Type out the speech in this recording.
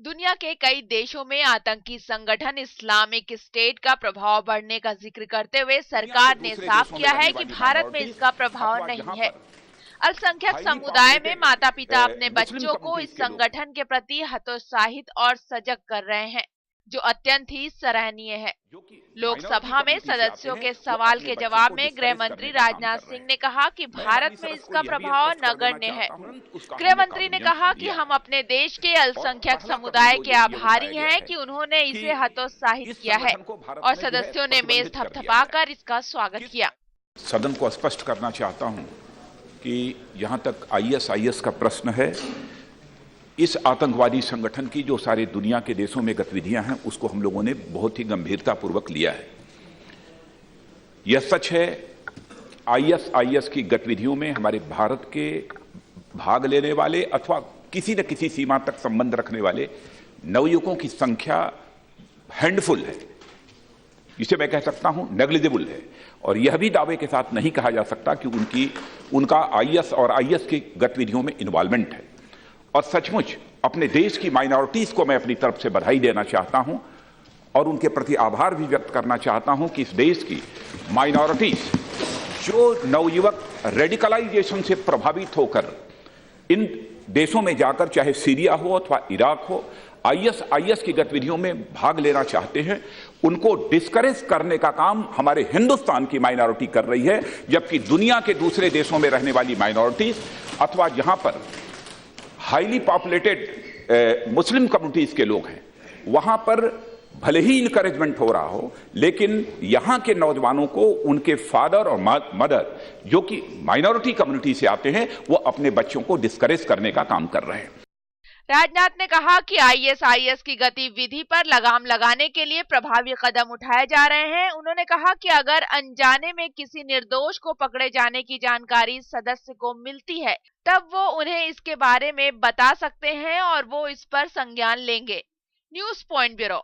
दुनिया के कई देशों में आतंकी संगठन इस्लामिक स्टेट का प्रभाव बढ़ने का जिक्र करते हुए सरकार ने साफ किया है कि भारत में इसका प्रभाव नहीं है। अल्पसंख्यक समुदाय में माता पिता अपने बच्चों को इस संगठन के प्रति हतोत्साहित और सजग कर रहे हैं, जो अत्यंत ही सराहनीय है। लोकसभा में सदस्यों के सवाल के जवाब में गृह मंत्री राजनाथ सिंह ने कहा कि भारत में इसका प्रभाव नगण्य है। गृह मंत्री ने कहा कि हम अपने देश के अल्पसंख्यक समुदाय के आभारी हैं कि उन्होंने इसे हतोत्साहित किया है और सदस्यों ने मेज थपथपाकर इसका स्वागत किया। सदन को स्पष्ट करना चाहता हूं कि जहां तक आईएसआईएस का प्रश्न है, इस आतंकवादी संगठन की जो सारे दुनिया के देशों में गतिविधियां हैं, उसको हम लोगों ने बहुत ही गंभीरतापूर्वक लिया है। यह सच है, आईएसआईएस की गतिविधियों में हमारे भारत के भाग लेने वाले अथवा किसी न किसी सीमा तक संबंध रखने वाले नवयुवकों की संख्या हैंडफुल है, जिसे मैं कह सकता हूं नेग्लिजिबल है। और यह भी दावे के साथ नहीं कहा जा सकता कि उनका आईएस और आईएस की गतिविधियों में इन्वॉल्वमेंट है। और सचमुच अपने देश की माइनॉरिटीज को मैं अपनी तरफ से बधाई देना चाहता हूं और उनके प्रति आभार भी व्यक्त करना चाहता हूं कि इस देश की माइनॉरिटीज, जो नवयुवक रेडिकलाइजेशन से प्रभावित होकर इन देशों में जाकर, चाहे सीरिया हो अथवा इराक हो, आईएस की गतिविधियों में भाग लेना चाहते हैं, उनको डिस्करेज करने का काम हमारे हिंदुस्तान की माइनॉरिटी कर रही है, जबकि दुनिया के दूसरे देशों में रहने वाली माइनॉरिटीज अथवा जहां पर हाईली पॉपुलेटेड मुस्लिम कम्युनिटीज के लोग हैं, वहां पर भले ही इनकरेजमेंट हो रहा हो, लेकिन यहां के नौजवानों को उनके फादर और मदर, जो कि माइनॉरिटी कम्युनिटी से आते हैं, वो अपने बच्चों को डिस्करेज करने का काम कर रहे हैं। राजनाथ ने कहा कि आईएसआईएस की गतिविधि पर लगाम लगाने के लिए प्रभावी कदम उठाए जा रहे हैं। उन्होंने कहा कि अगर अनजाने में किसी निर्दोष को पकड़े जाने की जानकारी सदस्य को मिलती है, तब वो उन्हें इसके बारे में बता सकते हैं और वो इस पर संज्ञान लेंगे। News point bureau.